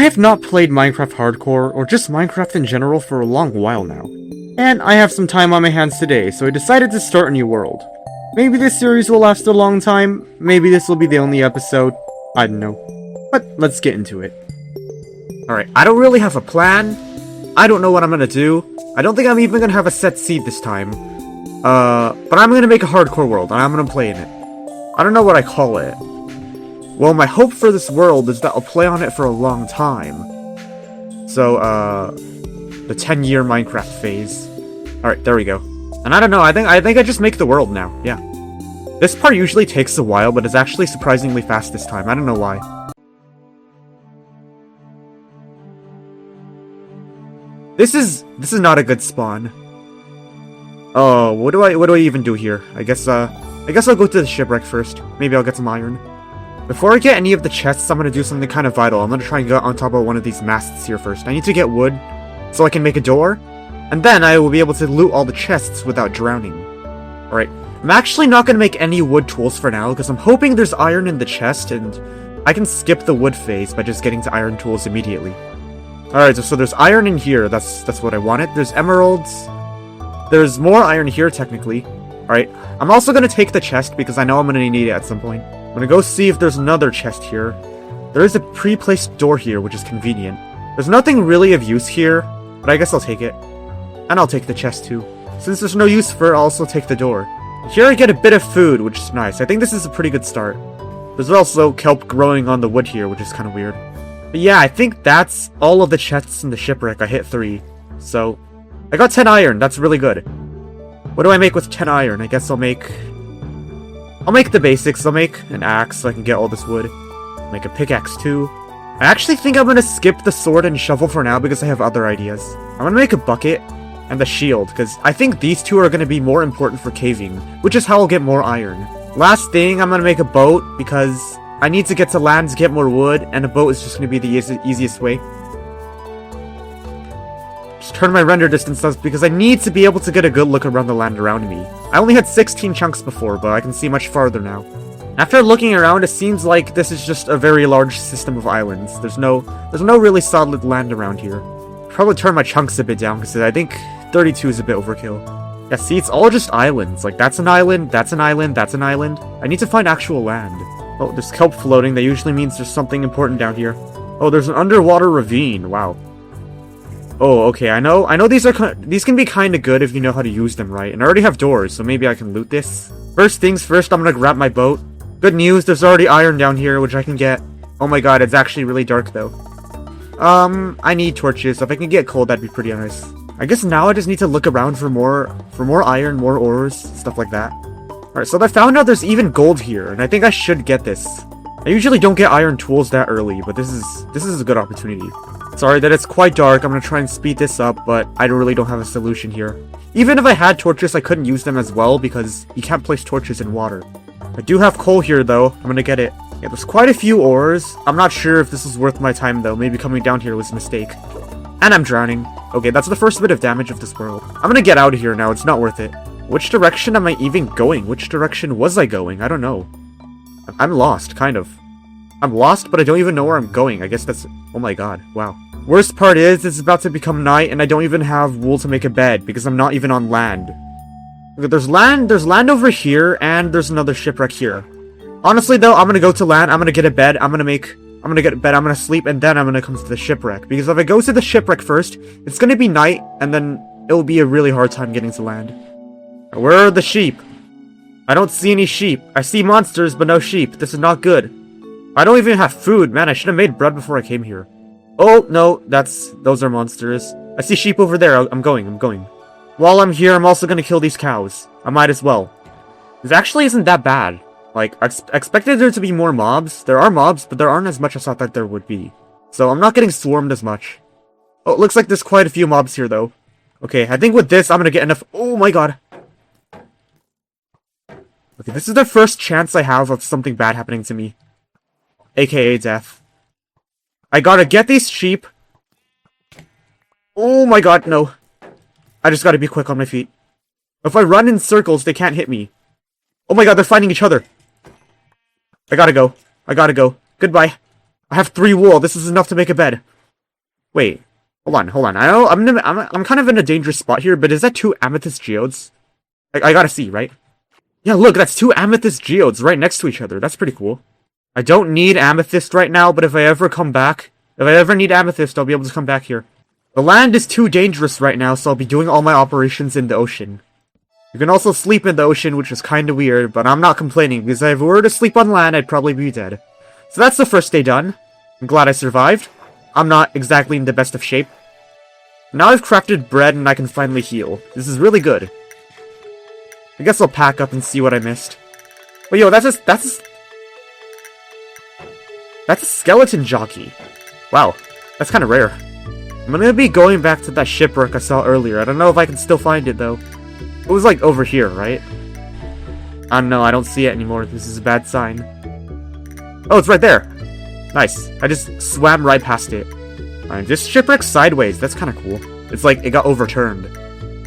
I have not played Minecraft Hardcore, or just Minecraft in general, for a long while now. And I have some time on my hands today, so I decided to start a new world. Maybe this series will last a long time, maybe this will be the only episode, I don't know. But let's get into it. Alright, I don't really have a plan. I don't know what I'm gonna do. I don't think I'm even gonna have a set seed this time. But I'm gonna make a hardcore world, and I'm gonna play in it. I don't know what I call it. Well, my hope for this world is that I'll play on it for a long time. So, the 10-year Minecraft phase. Alright, there we go. And I don't know, I think I just make the world now, yeah. This part usually takes a while, but it's actually surprisingly fast this time. I don't know why. This is not a good spawn. Oh, what do I even do here? I guess I'll go to the shipwreck first. Maybe I'll get some iron. Before I get any of the chests, I'm gonna do something kind of vital. I'm gonna try and get on top of one of these masts here first. I need to get wood, so I can make a door, and then I will be able to loot all the chests without drowning. Alright, I'm actually not gonna make any wood tools for now, because I'm hoping there's iron in the chest, and I can skip the wood phase by just getting to iron tools immediately. Alright, so there's iron in here, that's what I wanted. There's emeralds. There's more iron here, technically. Alright, I'm also gonna take the chest, because I know I'm gonna need it at some point. I'm gonna go see if there's another chest here. There is a pre-placed door here, which is convenient. There's nothing really of use here, but I guess I'll take it. And I'll take the chest too. Since there's no use for it, I'll also take the door. Here I get a bit of food, which is nice. I think this is a pretty good start. There's also kelp growing on the wood here, which is kind of weird. But yeah, I think that's all of the chests in the shipwreck. I hit 3. So, I got 10 iron. That's really good. What do I make with 10 iron? I guess I'll make the basics. I'll make an axe so I can get all this wood. Make a pickaxe too. I actually think I'm gonna skip the sword and shovel for now because I have other ideas. I'm gonna make a bucket and the shield, because I think these two are gonna be more important for caving, which is how I'll get more iron. Last thing, I'm gonna make a boat, because I need to get to land to get more wood, and a boat is just gonna be the easiest way. Just turn my render distance up, because I need to be able to get a good look around the land around me. I only had 16 chunks before, but I can see much farther now. After looking around, it seems like this is just a very large system of islands. There's no really solid land around here. Probably turn my chunks a bit down, because I think 32 is a bit overkill. Yeah, see, it's all just islands. Like, that's an island, that's an island, that's an island. I need to find actual land. Oh, there's kelp floating. That usually means there's something important down here. Oh, there's an underwater ravine. Wow. Oh, okay, I know these can be kind of good if you know how to use them right. And I already have doors, so maybe I can loot this. First things first, I'm gonna grab my boat. Good news, there's already iron down here, which I can get. Oh my god, it's actually really dark, though. I need torches. If I can get coal, that'd be pretty nice. I guess now I just need to look around for more iron, more ores, stuff like that. Alright, so I found out there's even gold here, and I think I should get this. I usually don't get iron tools that early, but this is a good opportunity. Sorry that it's quite dark. I'm gonna try and speed this up, but I really don't have a solution here. Even if I had torches, I couldn't use them as well, because you can't place torches in water. I do have coal here, though. I'm gonna get it. Yeah, there's quite a few ores. I'm not sure if this is worth my time, though. Maybe coming down here was a mistake. And I'm drowning. Okay, that's the first bit of damage of this world. I'm gonna get out of here now. It's not worth it. Which direction am I even going? Which direction was I going? I don't know. I'm lost, kind of. I'm lost, but I don't even know where I'm going. I guess that's... Oh my god, wow. Worst part is, it's about to become night, and I don't even have wool to make a bed, because I'm not even on land. There's land over here, and there's another shipwreck here. Honestly, though, I'm gonna go to land, I'm gonna get a bed, I'm gonna get a bed, I'm gonna sleep, and then I'm gonna come to the shipwreck. Because if I go to the shipwreck first, it's gonna be night, and then it'll be a really hard time getting to land. Where are the sheep? I don't see any sheep. I see monsters, but no sheep. This is not good. I don't even have food. Man, I should have made bread before I came here. Oh, no, those are monsters. I see sheep over there. I'm going. While I'm here, I'm also gonna kill these cows. I might as well. This actually isn't that bad. Like, I expected there to be more mobs. There are mobs, but there aren't as much as I thought there would be. So I'm not getting swarmed as much. Oh, it looks like there's quite a few mobs here, though. Okay, I think with this, I'm gonna get enough... Oh my god. Okay, this is the first chance I have of something bad happening to me. AKA death. I gotta get these sheep. Oh my god, no. I just gotta be quick on my feet. If I run in circles, they can't hit me. Oh my god, they're fighting each other. I gotta go. Goodbye. I have 3 wool. This is enough to make a bed. Wait. Hold on. I know I'm kind of in a dangerous spot here, but is that 2 amethyst geodes? I gotta see, right? Yeah, look, that's 2 amethyst geodes right next to each other. That's pretty cool. I don't need amethyst right now, but if I ever come back, if I ever need amethyst, I'll be able to come back here. The land is too dangerous right now, so I'll be doing all my operations in the ocean. You can also sleep in the ocean, which is kinda weird, but I'm not complaining, because if I were to sleep on land, I'd probably be dead. So that's the first day done. I'm glad I survived. I'm not exactly in the best of shape. Now I've crafted bread and I can finally heal. This is really good. I guess I'll pack up and see what I missed. But yo, that's a skeleton jockey. Wow, that's kinda rare. I'm gonna be going back to that shipwreck I saw earlier. I don't know if I can still find it though. It was like over here, right? I don't know, I don't see it anymore. This is a bad sign. Oh, it's right there! Nice. I just swam right past it. Alright, this shipwreck's sideways. That's kinda cool. It's like it got overturned.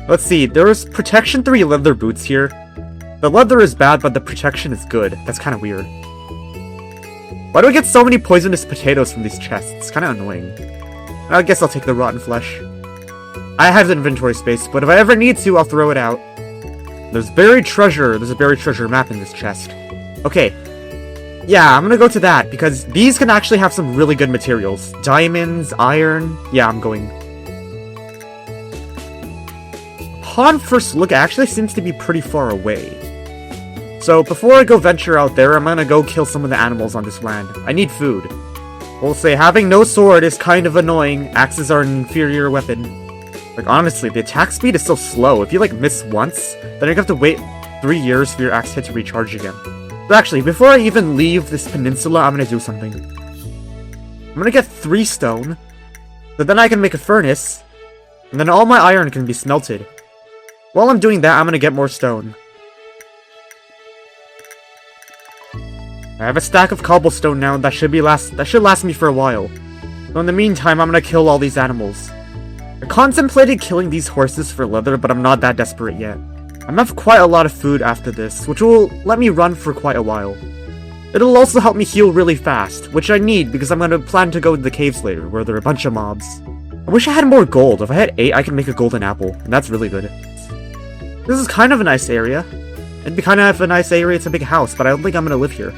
Let's see, there was Protection 3 leather boots here. The leather is bad, but the protection is good. That's kinda weird. Why do I get so many poisonous potatoes from these chests? It's kinda annoying. I guess I'll take the rotten flesh. I have inventory space, but if I ever need to, I'll throw it out. There's buried treasure. There's a buried treasure map in this chest. Okay. Yeah, I'm gonna go to that, because these can actually have some really good materials. Diamonds, iron... Yeah, I'm going. Upon first look, it actually seems to be pretty far away. So, before I go venture out there, I'm gonna go kill some of the animals on this land. I need food. We'll say having no sword is kind of annoying. Axes are an inferior weapon. Like, honestly, the attack speed is so slow. If you, like, miss once, then you have to wait 3 years for your axe hit to recharge again. So actually, before I even leave this peninsula, I'm gonna do something. I'm gonna get 3 stone, so then I can make a furnace, and then all my iron can be smelted. While I'm doing that, I'm gonna get more stone. I have a stack of cobblestone now, and that should last me for a while. So in the meantime, I'm gonna kill all these animals. I contemplated killing these horses for leather, but I'm not that desperate yet. I'm gonna have quite a lot of food after this, which will let me run for quite a while. It'll also help me heal really fast, which I need because I'm gonna plan to go to the caves later, where there are a bunch of mobs. I wish I had more gold. If I had 8, I could make a golden apple, and that's really good. This is kind of a nice area. It'd be kind of a nice area to make a house, but I don't think I'm gonna live here.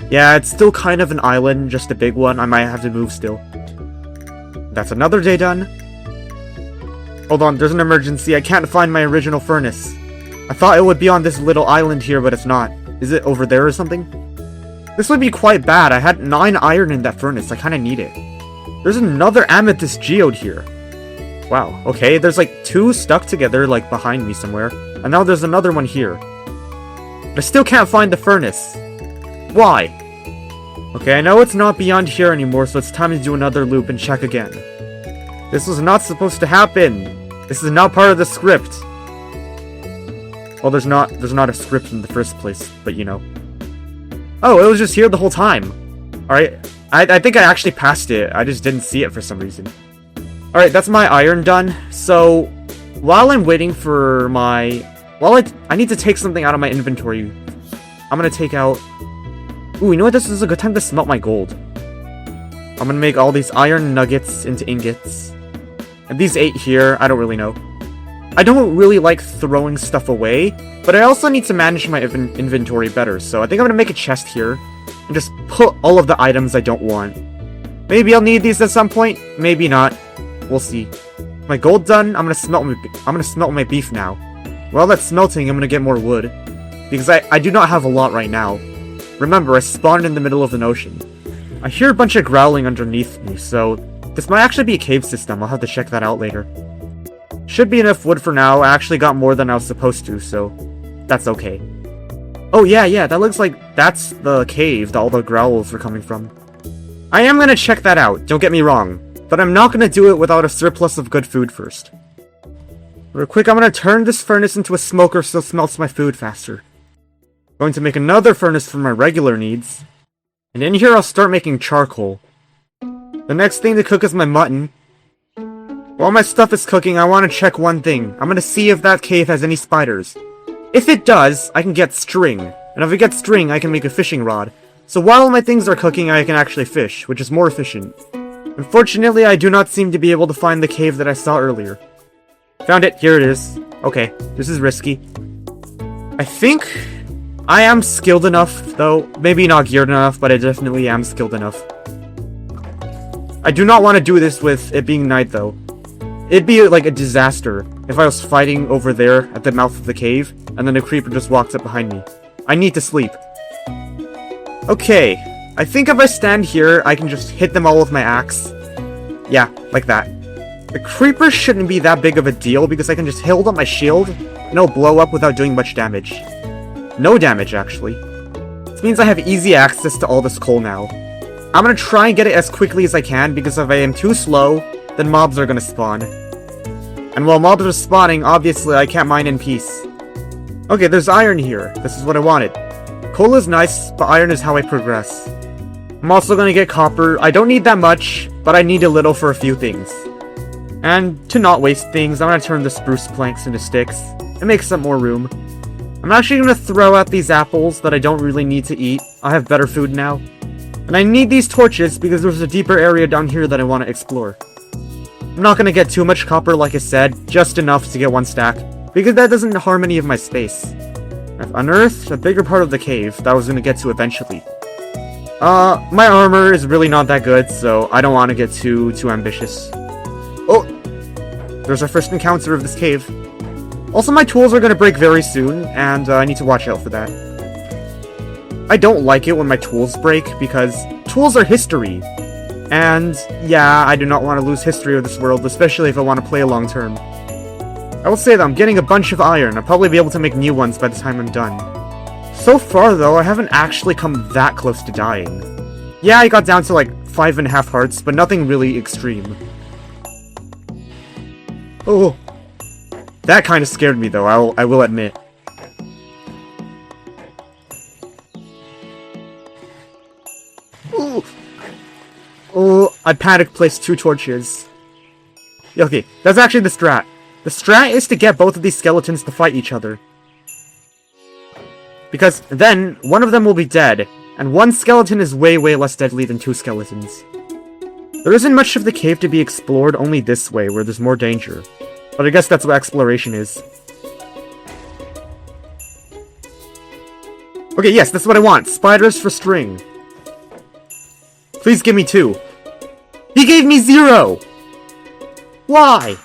Yeah, it's still kind of an island, just a big one. I might have to move still. That's another day done. Hold on, there's an emergency. I can't find my original furnace. I thought it would be on this little island here, but it's not. Is it over there or something? This would be quite bad. I had 9 iron in that furnace. I kind of need it. There's another amethyst geode here. Wow, okay, there's like 2 stuck together, like behind me somewhere. And now there's another one here. But I still can't find the furnace. Why? Okay, I know it's not beyond here anymore, so it's time to do another loop and check again. This was not supposed to happen. This is not part of the script. Well, there's not a script in the first place, but you know. Oh, it was just here the whole time. Alright, I think I actually passed it. I just didn't see it for some reason. Alright, that's my iron done. So, while I'm waiting for my... I need to take something out of my inventory. I'm gonna take out... Ooh, you know what? This is a good time to smelt my gold. I'm gonna make all these iron nuggets into ingots. And these 8 here, I don't really know. I don't really like throwing stuff away, but I also need to manage my inventory better, so I think I'm gonna make a chest here, and just put all of the items I don't want. Maybe I'll need these at some point, maybe not. We'll see. My gold done, I'm gonna smelt my beef now. While that's smelting, I'm gonna get more wood, because I do not have a lot right now. Remember, I spawned in the middle of an ocean. I hear a bunch of growling underneath me, so this might actually be a cave system. I'll have to check that out later. Should be enough wood for now. I actually got more than I was supposed to, so that's okay. Oh yeah, that looks like that's the cave that all the growls were coming from. I am gonna check that out, don't get me wrong, but I'm not gonna do it without a surplus of good food first. Real quick, I'm gonna turn this furnace into a smoker so it smelts my food faster. Going to make another furnace for my regular needs. And in here I'll start making charcoal. The next thing to cook is my mutton. While my stuff is cooking, I want to check one thing. I'm gonna see if that cave has any spiders. If it does, I can get string. And if I get string, I can make a fishing rod. So while my things are cooking, I can actually fish, which is more efficient. Unfortunately, I do not seem to be able to find the cave that I saw earlier. Found it. Here it is. Okay, this is risky. I think I am skilled enough, though. Maybe not geared enough, but I definitely am skilled enough. I do not want to do this with it being night, though. It'd be like a disaster if I was fighting over there at the mouth of the cave, and then a creeper just walks up behind me. I need to sleep. Okay, I think if I stand here, I can just hit them all with my axe. Yeah, like that. The creeper shouldn't be that big of a deal because I can just hold up my shield, and it'll blow up without doing much damage. No damage, actually. This means I have easy access to all this coal now. I'm gonna try and get it as quickly as I can, because if I am too slow, then mobs are gonna spawn. And while mobs are spawning, obviously I can't mine in peace. Okay, there's iron here. This is what I wanted. Coal is nice, but iron is how I progress. I'm also gonna get copper. I don't need that much, but I need a little for a few things. And to not waste things, I'm gonna turn the spruce planks into sticks and make some more room. I'm actually gonna throw out these apples that I don't really need to eat. I have better food now. And I need these torches because there's a deeper area down here that I want to explore. I'm not gonna get too much copper, like I said, just enough to get one stack, because that doesn't harm any of my space. I've unearthed a bigger part of the cave that I was gonna get to eventually. My armor is really not that good, so I don't want to get too ambitious. Oh! There's our first encounter of this cave. Also, my tools are gonna break very soon, and I need to watch out for that. I don't like it when my tools break, because tools are history. And, yeah, I do not want to lose history of this world, especially if I want to play long term. I will say that I'm getting a bunch of iron. I'll probably be able to make new ones by the time I'm done. So far, though, I haven't actually come that close to dying. Yeah, I got down to like 5.5 hearts, but nothing really extreme. Oh, that kind of scared me, though, I will admit. Ooh. Oh, I panic placed 2 torches. Okay, that's actually the strat. The strat is to get both of these skeletons to fight each other. Because then, one of them will be dead, and one skeleton is way less deadly than 2 skeletons. There isn't much of the cave to be explored, only this way, where there's more danger. But I guess that's what exploration is. Okay, yes, that's what I want. Spiders for string. Please give me 2. He gave me 0! Why?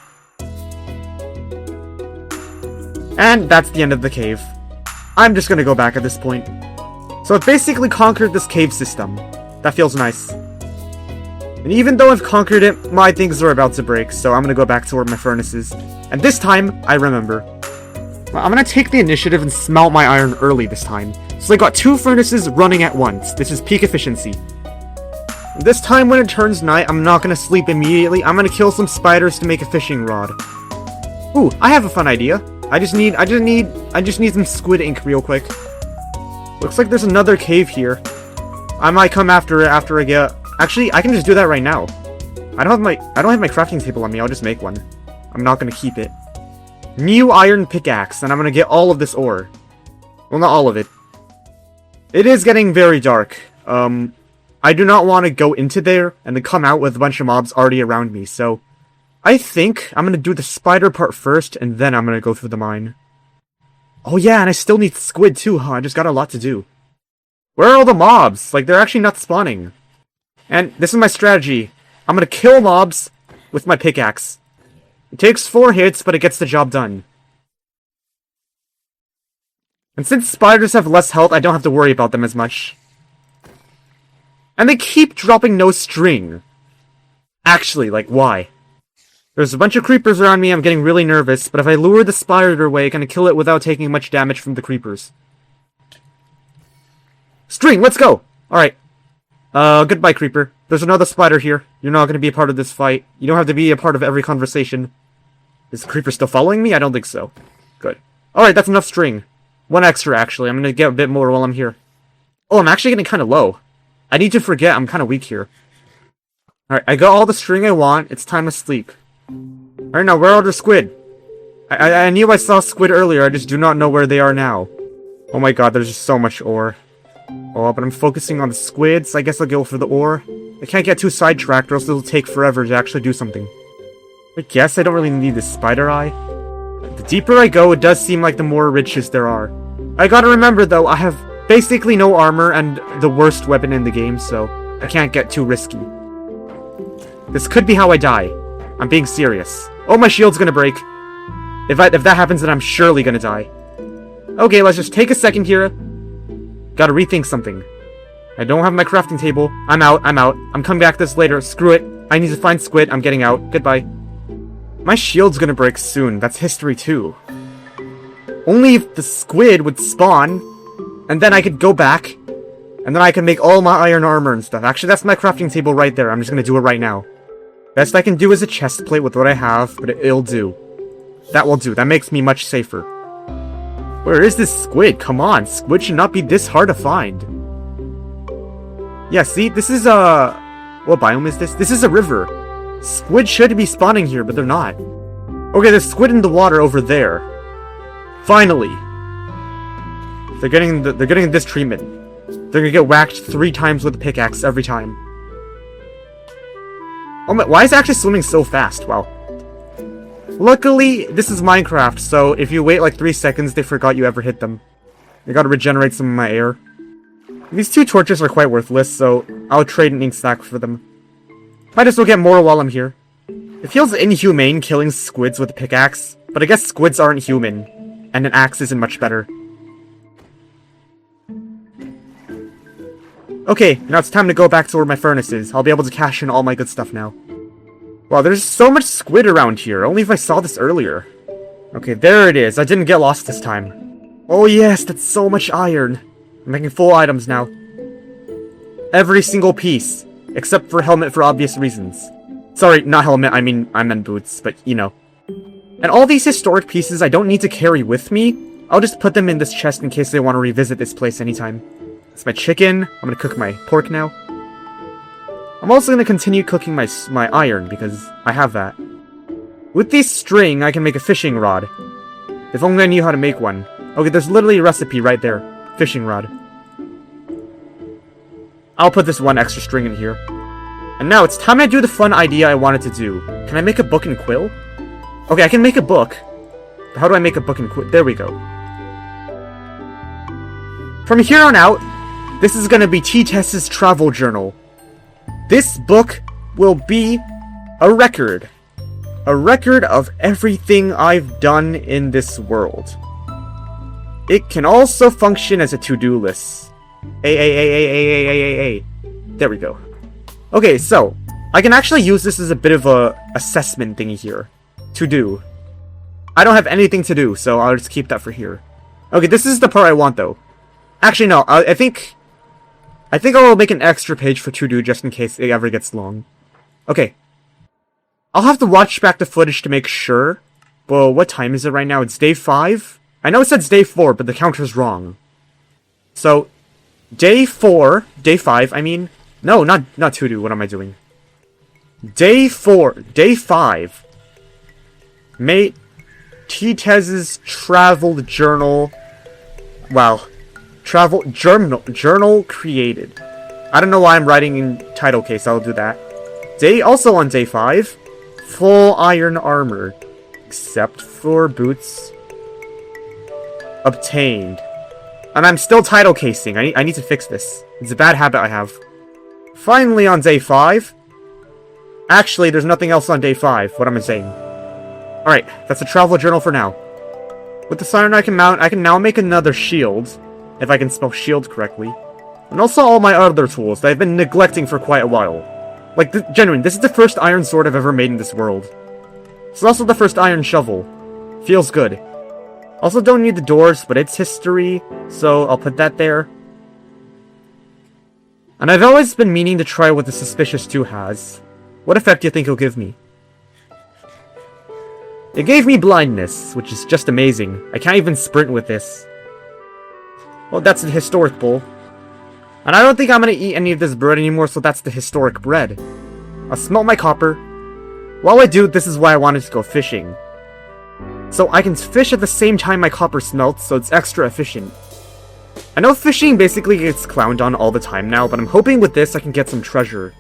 And that's the end of the cave. I'm just gonna go back at this point. So I've basically conquered this cave system. That feels nice. And even though I've conquered it, my things are about to break, so I'm gonna go back to where my furnace is. And this time, I remember. I'm gonna take the initiative and smelt my iron early this time. So I got 2 furnaces running at once. This is peak efficiency. This time when it turns night, I'm not gonna sleep immediately. I'm gonna kill some spiders to make a fishing rod. Ooh, I have a fun idea. I just need some squid ink real quick. Looks like there's another cave here. I might come after it after I get... Actually, I can just do that right now. I don't have my crafting table on me. I'll just make one. I'm not gonna keep it. New iron pickaxe, and I'm gonna get all of this ore. Well, not all of it. It is getting very dark. I do not want to go into there and then come out with a bunch of mobs already around me, so I think I'm going to do the spider part first, and then I'm going to go through the mine. Oh yeah, and I still need squid too, huh? I just got a lot to do. Where are all the mobs? Like, they're actually not spawning. And this is my strategy. I'm going to kill mobs with my pickaxe. It takes 4 hits, but it gets the job done. And since spiders have less health, I don't have to worry about them as much. And they keep dropping no string. Actually, like, why? There's a bunch of creepers around me, I'm getting really nervous, but if I lure the spider away, I can kill it without taking much damage from the creepers. String, let's go! Alright. Goodbye, creeper. There's another spider here. You're not gonna be a part of this fight. You don't have to be a part of every conversation. Is the creeper still following me? I don't think so. Good. Alright, that's enough string. 1 extra, actually. I'm gonna get a bit more while I'm here. Oh, I'm actually getting kinda low. I need to forget I'm kind of weak here. Alright, I got all the string I want. It's time to sleep. Alright, now, where are the squid? I knew I saw squid earlier, I just do not know where they are now. Oh my god, there's just so much ore. Oh, but I'm focusing on the squids. I guess I'll go for the ore. I can't get too sidetracked or else it'll take forever to actually do something. I guess I don't really need this spider eye. The deeper I go, it does seem like the more riches there are. I gotta remember though, I have basically no armor and the worst weapon in the game, so I can't get too risky. This could be how I die. I'm being serious. Oh, my shield's gonna break. If that happens, then I'm surely gonna die. Okay, let's just take a second here. Gotta rethink something. I don't have my crafting table. I'm out. I'm coming back to this later. Screw it. I need to find squid. I'm getting out. Goodbye. My shield's gonna break soon. That's history too. Only if the squid would spawn, and then I could go back, and then I can make all my iron armor and stuff. Actually, that's my crafting table right there. I'm just gonna do it right now. Best I can do is a chest plate with what I have, but it'll do. That will do. That makes me much safer. Where is this squid? Come on, squid should not be this hard to find. Yeah, see, this is what biome is this? This is a river. Squid should be spawning here, but they're not. Okay, there's squid in the water over there. Finally. They're getting this treatment. They're gonna get whacked 3 times with a pickaxe every time. Oh my, why is it actually swimming so fast? Wow. Luckily, this is Minecraft, so if you wait like 3 seconds, they forgot you ever hit them. I gotta regenerate some of my air. These 2 torches are quite worthless, so I'll trade an ink sack for them. Might as well get more while I'm here. It feels inhumane killing squids with a pickaxe, but I guess squids aren't human, and an axe isn't much better. Okay, now it's time to go back to where my furnace is. I'll be able to cash in all my good stuff now. Wow, there's so much squid around here. Only if I saw this earlier. Okay, there it is. I didn't get lost this time. Oh yes, that's so much iron. I'm making full items now. Every single piece. Except for helmet for obvious reasons. Sorry, not helmet, I meant boots, but you know. And all these historic pieces I don't need to carry with me. I'll just put them in this chest in case they want to revisit this place anytime. It's my chicken. I'm gonna cook my pork now. I'm also gonna continue cooking my iron, because I have that. With this string, I can make a fishing rod. If only I knew how to make one. Okay, there's literally a recipe right there. Fishing rod. I'll put this 1 extra string in here. And now it's time to do the fun idea I wanted to do. Can I make a book and quill? Okay, I can make a book. But how do I make a book and quill? There we go. From here on out, this is gonna be T-Tess's travel journal. This book will be a record. A record of everything I've done in this world. It can also function as a to-do list. There we go. Okay, so, I can actually use this as a bit of a assessment thingy here. To do. I don't have anything to do, so I'll just keep that for here. Okay, this is the part I want, though. Actually, no, I think I'll make an extra page for to do just in case it ever gets long. Okay. I'll have to watch back the footage to make sure. Well, what time is it right now? It's day 5? I know it says day 4, but the counter's wrong. So, day 5, I mean... No, not to do, what am I doing? Day 5. Mate, T-Tess's travel journal... Wow. Travel journal created. I don't know why I'm writing in title case, I'll do that. Also on day 5, full iron armor. Except for boots. Obtained. And I'm still title casing. I need to fix this. It's a bad habit I have. Finally on day 5. Actually, there's nothing else on day 5. What am I saying? Alright, that's a travel journal for now. With the siren I can mount, I can now make another shield. If I can spell shield correctly. And also all my other tools that I've been neglecting for quite a while. Like, genuine, this is the first iron sword I've ever made in this world. It's also the first iron shovel. Feels good. Also don't need the doors, but it's history, so I'll put that there. And I've always been meaning to try what the Suspicious 2 has. What effect do you think it'll give me? It gave me blindness, which is just amazing. I can't even sprint with this. Well, that's the historic bowl. And I don't think I'm gonna eat any of this bread anymore, so that's the historic bread. I'll smelt my copper. While I do, this is why I wanted to go fishing. So I can fish at the same time my copper smelts, so it's extra efficient. I know fishing basically gets clowned on all the time now, but I'm hoping with this I can get some treasure.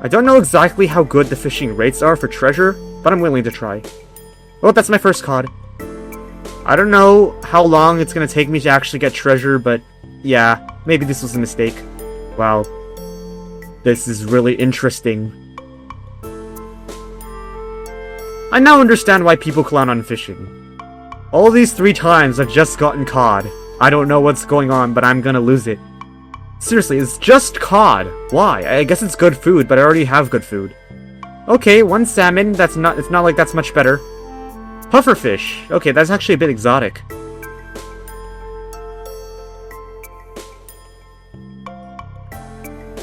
I don't know exactly how good the fishing rates are for treasure, but I'm willing to try. Well, that's my first cod. I don't know how long it's gonna take me to actually get treasure, but yeah, maybe this was a mistake. Wow. This is really interesting. I now understand why people clown on fishing. All these 3 times I've just gotten cod. I don't know what's going on, but I'm gonna lose it. Seriously, it's just cod. Why? I guess it's good food, but I already have good food. Okay, 1 salmon. It's not like that's much better. Pufferfish. Okay, that's actually a bit exotic.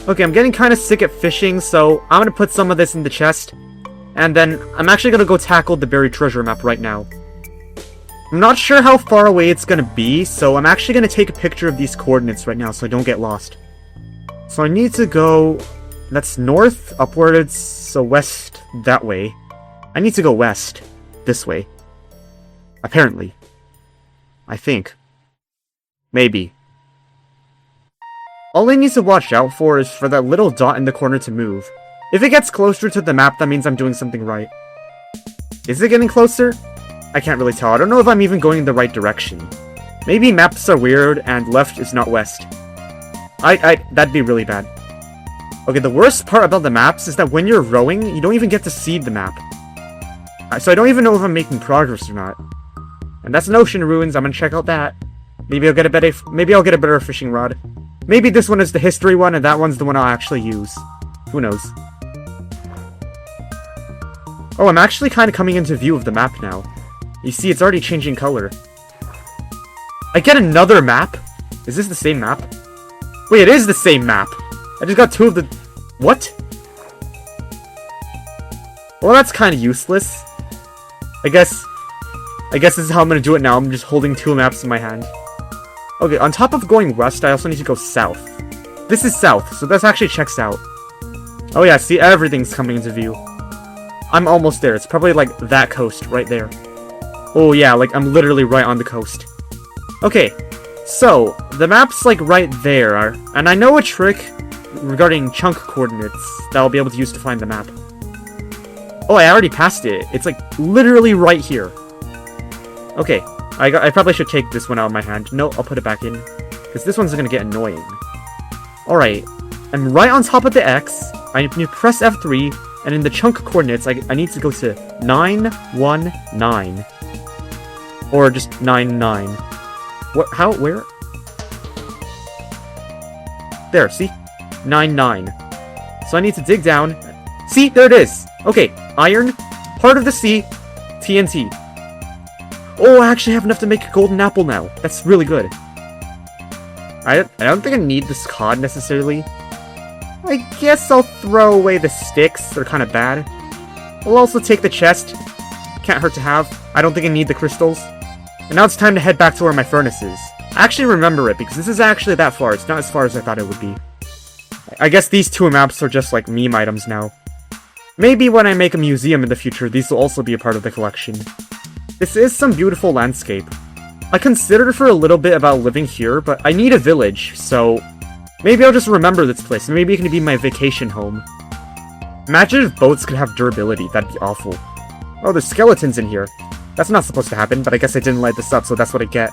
Okay, I'm getting kind of sick at fishing, so I'm gonna put some of this in the chest. And then I'm actually gonna go tackle the buried treasure map right now. I'm not sure how far away it's gonna be, so I'm actually gonna take a picture of these coordinates right now so I don't get lost. So I need to go... That's north, upwards, so west that way. I need to go west. This way. Apparently. I think. Maybe. All I need to watch out for is for that little dot in the corner to move. If it gets closer to the map, that means I'm doing something right. Is it getting closer? I can't really tell. I don't know if I'm even going in the right direction. Maybe maps are weird and left is not west. That'd be really bad. Okay, the worst part about the maps is that when you're rowing, you don't even get to see the map. So I don't even know if I'm making progress or not. And that's an ocean ruins. I'm gonna check out that. Maybe I'll get a better fishing rod. Maybe this one is the history one and that one's the one I'll actually use. Who knows? Oh, I'm actually kind of coming into view of the map now. You see, it's already changing color. I get another map? Is this the same map? Wait, it is the same map! I just got 2 of the... What? Well, that's kind of useless. I guess this is how I'm gonna do it now. I'm just holding 2 maps in my hand. Okay, on top of going west, I also need to go south. This is south, so this actually checks out. Oh yeah, see, everything's coming into view. I'm almost there. It's probably like that coast right there. Oh yeah, like I'm literally right on the coast. Okay, so the map's like right there, and I know a trick regarding chunk coordinates that I'll be able to use to find the map. Oh, I already passed it. It's like literally right here. Okay, I probably should take this one out of my hand. No, I'll put it back in, because this one's gonna get annoying. Alright, I'm right on top of the X. I need to press F3, and in the chunk coordinates, I need to go to 919. Or just 99. What? How? Where? There, see? 99. So I need to dig down. See? There it is! Okay, iron, part of the sea, TNT. Oh, I actually have enough to make a golden apple now. That's really good. I don't think I need this cod necessarily. I guess I'll throw away the sticks. They're kind of bad. I'll also take the chest. Can't hurt to have. I don't think I need the crystals. And now it's time to head back to where my furnace is. I actually remember it, because this is actually that far. It's not as far as I thought it would be. I guess these 2 maps are just like meme items now. Maybe when I make a museum in the future, these will also be a part of the collection. This is some beautiful landscape. I considered for a little bit about living here, but I need a village, so... Maybe I'll just remember this place, maybe it can be my vacation home. Imagine if boats could have durability, that'd be awful. Oh, there's skeletons in here. That's not supposed to happen, but I guess I didn't light this up, so that's what I get.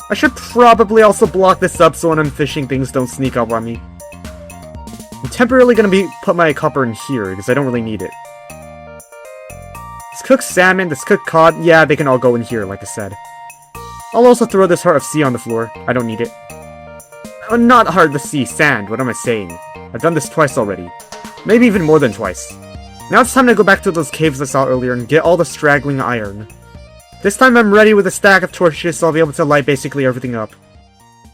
I should probably also block this up so when I'm fishing, things don't sneak up on me. I'm temporarily gonna put my copper in here, because I don't really need it. This cooked salmon, this cooked cod, yeah, they can all go in here, like I said. I'll also throw this heart of sea on the floor. I don't need it. Oh, not heart of the sea, sand, what am I saying? I've done this twice already. Maybe even more than twice. Now it's time to go back to those caves I saw earlier and get all the straggling iron. This time I'm ready with a stack of torches, so I'll be able to light basically everything up.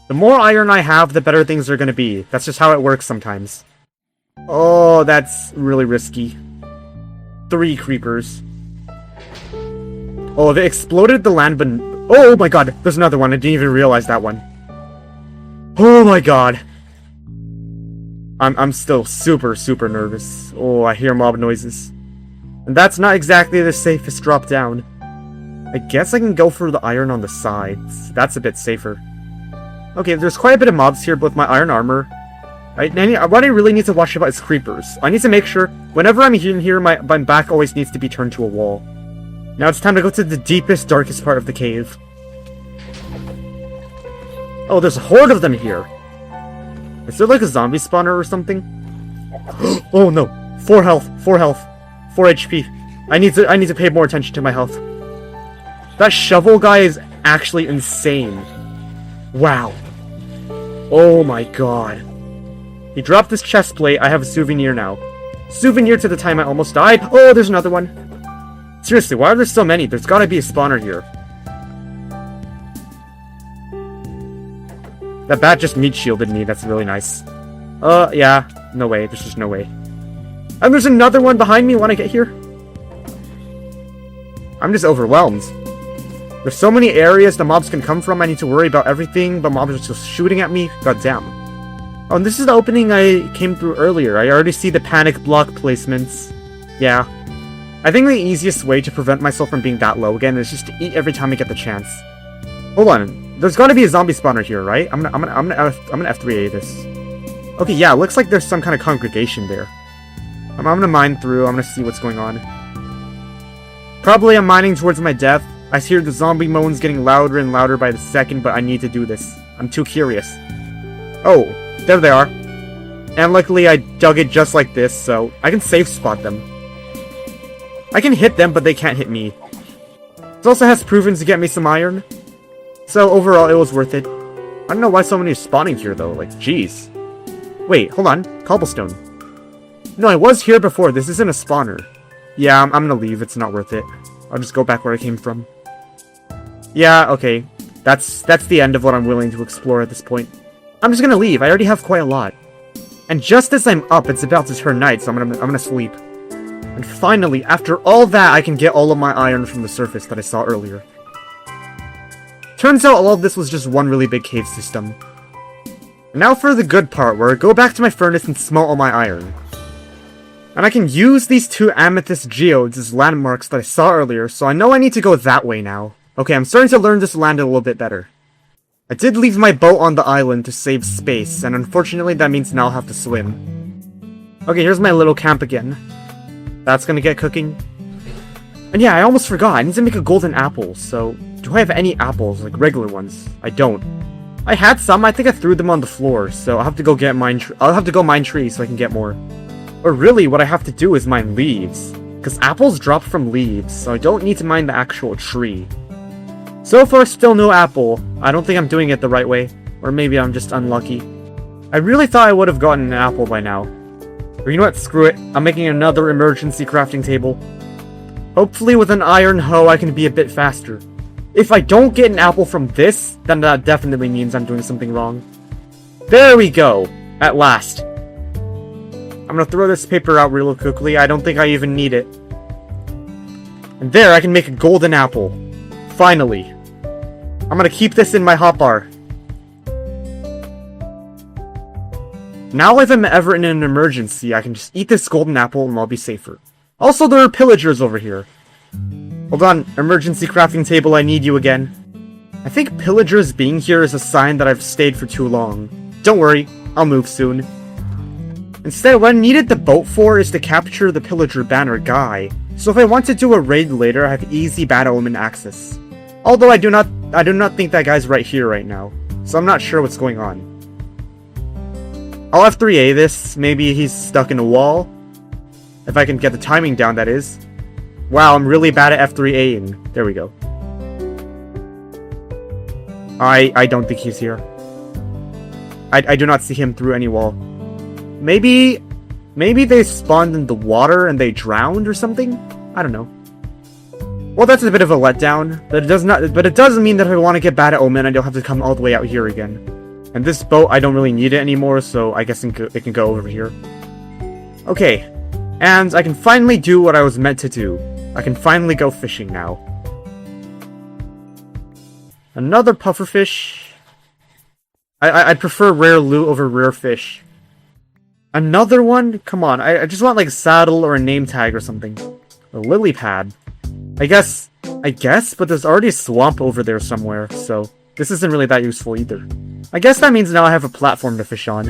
The more iron I have, the better things are gonna be. That's just how it works sometimes. Oh, that's really risky. 3 creepers. Oh, they exploded the land, but... Oh my god, there's another one. I didn't even realize that one. Oh my god. I'm still super nervous. Oh, I hear mob noises. And that's not exactly the safest drop down. I guess I can go for the iron on the sides. That's a bit safer. Okay, there's quite a bit of mobs here with my iron armor. What I really need to watch about is creepers. I need to make sure, whenever I'm in here, my back always needs to be turned to a wall. Now it's time to go to the deepest, darkest part of the cave. Oh, there's a horde of them here. Is there like a zombie spawner or something? Oh no! 4 health, 4 health, 4 HP. I need to pay more attention to my health. That shovel guy is actually insane. Wow. Oh my god. He dropped this chest plate. I have a souvenir now. Souvenir to the time I almost died. Oh, there's another one. Seriously, why are there so many? There's gotta be a spawner here. That bat just meat shielded me. That's really nice. Yeah. No way. There's just no way. And there's another one behind me when I get here. I'm just overwhelmed. There's so many areas the mobs can come from. I need to worry about everything, but mobs are just shooting at me. God damn. Oh, and this is the opening I came through earlier. I already see the panic block placements. Yeah. I think the easiest way to prevent myself from being that low again is just to eat every time I get the chance. Hold on. There's gotta be a zombie spawner here, right? I'm gonna F3A this. Okay, yeah, looks like there's some kind of congregation there. I'm gonna mine through. I'm gonna see what's going on. Probably I'm mining towards my death. I hear the zombie moans getting louder and louder by the second, but I need to do this. I'm too curious. Oh, there they are. And luckily I dug it just like this, so I can safe spot them. I can hit them, but they can't hit me. It also has proven to get me some iron. So overall, it was worth it. I don't know why so many are spawning here, though. Like, jeez. Wait, hold on. Cobblestone. No, I was here before. This isn't a spawner. Yeah, I'm gonna leave. It's not worth it. I'll just go back where I came from. Yeah, okay. That's the end of what I'm willing to explore at this point. I'm just gonna leave. I already have quite a lot. And just as I'm up, it's about to turn night, so I'm gonna sleep. And finally, after all that, I can get all of my iron from the surface that I saw earlier. Turns out all of this was just one really big cave system. Now for the good part, where I go back to my furnace and smelt all my iron. And I can use these 2 amethyst geodes as landmarks that I saw earlier, so I know I need to go that way now. Okay, I'm starting to learn this land a little bit better. I did leave my boat on the island to save space, and unfortunately that means now I'll have to swim. Okay, here's my little camp again. That's gonna get cooking. And yeah, I almost forgot, I need to make a golden apple, so... Do I have any apples, like regular ones? I don't. I had some, I think I threw them on the floor, so I'll have to go mine trees so I can get more. Or really, what I have to do is mine leaves. Because apples drop from leaves, so I don't need to mine the actual tree. So far, still no apple. I don't think I'm doing it the right way. Or maybe I'm just unlucky. I really thought I would have gotten an apple by now. Or you know what, screw it. I'm making another emergency crafting table. Hopefully with an iron hoe I can be a bit faster. If I don't get an apple from this, then that definitely means I'm doing something wrong. There we go! At last. I'm gonna throw this paper out real quickly. I don't think I even need it. And there, I can make a golden apple. Finally. I'm gonna keep this in my hotbar. Now if I'm ever in an emergency, I can just eat this golden apple and I'll be safer. Also, there are pillagers over here. Hold on, emergency crafting table, I need you again. I think pillagers being here is a sign that I've stayed for too long. Don't worry, I'll move soon. Instead, what I needed the boat for is to capture the pillager banner guy. So if I want to do a raid later, I have easy bad omen access. Although I do not think that guy's right here right now. So I'm not sure what's going on. I'll F3A this, maybe he's stuck in a wall. If I can get the timing down, that is. Wow, I'm really bad at F3Aing. There we go. I don't think he's here. I do not see him through any wall. Maybe they spawned in the water and they drowned or something? I don't know. Well, that's a bit of a letdown, but it doesn't mean that if I want to get bad at Omen, I don't have to come all the way out here again. And this boat, I don't really need it anymore, so I guess it can go over here. Okay, and I can finally do what I was meant to do. I can finally go fishing now. Another pufferfish. I'd prefer rare loot over rare fish. Another one? Come on, I just want like a saddle or a name tag or something. A lily pad. I guess, but there's already a swamp over there somewhere, so this isn't really that useful either. I guess that means now I have a platform to fish on.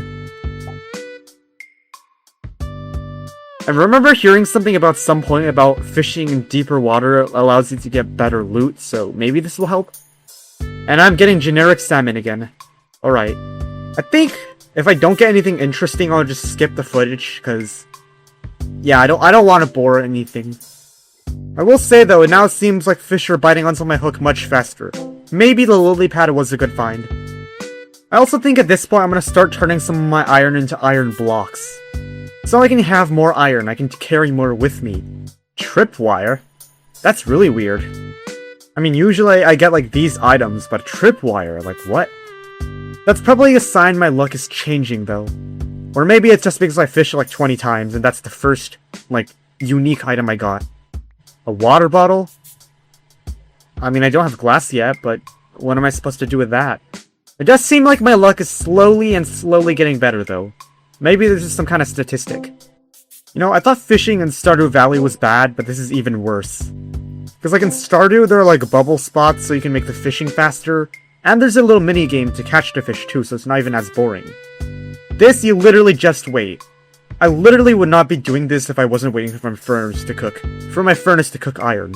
I remember hearing something about some point about fishing in deeper water allows you to get better loot, so maybe this will help? And I'm getting generic salmon again. Alright. I think if I don't get anything interesting, I'll just skip the footage, because... yeah, I don't want to bore anything. I will say though, it now seems like fish are biting onto my hook much faster. Maybe the lily pad was a good find. I also think at this point I'm going to start turning some of my iron into iron blocks. So I can have more iron, I can carry more with me. Tripwire? That's really weird. I mean, usually I get like these items, but tripwire, like what? That's probably a sign my luck is changing though. Or maybe it's just because I fished like 20 times and that's the first, like, unique item I got. A water bottle? I mean, I don't have glass yet, but what am I supposed to do with that? It does seem like my luck is slowly getting better though. Maybe this is some kind of statistic. You know, I thought fishing in Stardew Valley was bad, but this is even worse. Because like in Stardew, there are like bubble spots so you can make the fishing faster, and there's a little mini game to catch the fish too, so it's not even as boring. This, you literally just wait. I literally would not be doing this if I wasn't waiting for my furnace to cook. For my furnace to cook iron.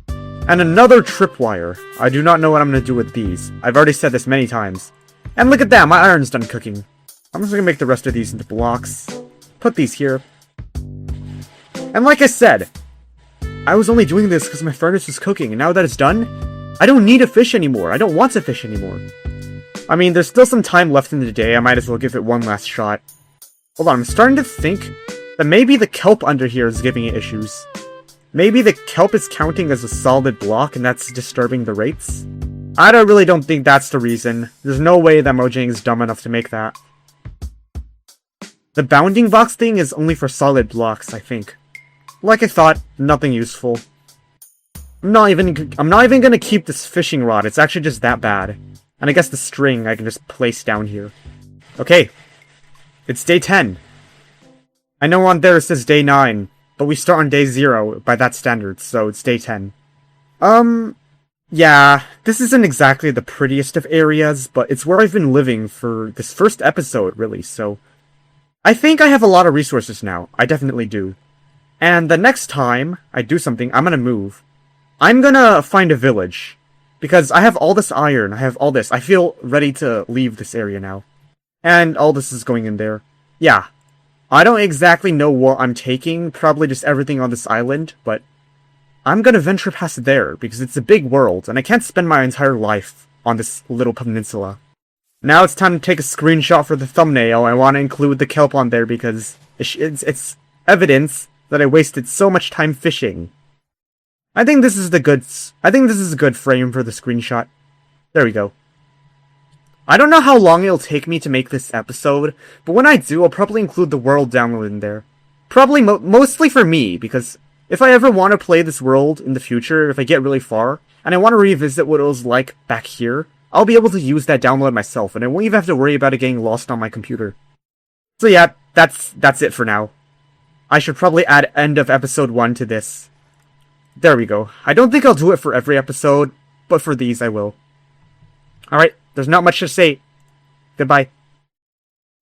And another tripwire. I do not know what I'm going to do with these. I've already said this many times. And look at that, my iron's done cooking. I'm just going to make the rest of these into blocks. Put these here. And like I said, I was only doing this because my furnace was cooking, and now that it's done, I don't need to fish anymore. I don't want to fish anymore. I mean, there's still some time left in the day, I might as well give it one last shot. Hold on, I'm starting to think that maybe the kelp under here is giving it issues. Maybe the kelp is counting as a solid block and that's disturbing the rates? I really don't think that's the reason. There's no way that Mojang is dumb enough to make that. The bounding box thing is only for solid blocks, I think. Like I thought, nothing useful. I'm not even gonna keep this fishing rod, it's actually just that bad. And I guess the string I can just place down here. Okay. It's day 10. I know on there it says day 9, but we start on day 0 by that standard, so it's day 10. Yeah, this isn't exactly the prettiest of areas, but it's where I've been living for this first episode, really, so... I think I have a lot of resources now. I definitely do. And the next time I do something, I'm gonna move. I'm gonna find a village. Because I have all this iron, I have all this. I feel ready to leave this area now. And all this is going in there. Yeah. I don't exactly know what I'm taking, probably just everything on this island, but... I'm gonna venture past there, because it's a big world, and I can't spend my entire life on this little peninsula. Now it's time to take a screenshot for the thumbnail. I want to include the kelp on there because it's evidence that I wasted so much time fishing. I think this is a good frame for the screenshot. There we go. I don't know how long it'll take me to make this episode, but when I do, I'll probably include the world download in there. Probably mostly for me, because if I ever want to play this world in the future, if I get really far, and I want to revisit what it was like back here, I'll be able to use that download myself, and I won't even have to worry about it getting lost on my computer. So yeah, that's it for now. I should probably add end of episode 1 to this. There we go. I don't think I'll do it for every episode, but for these I will. Alright, there's not much to say. Goodbye.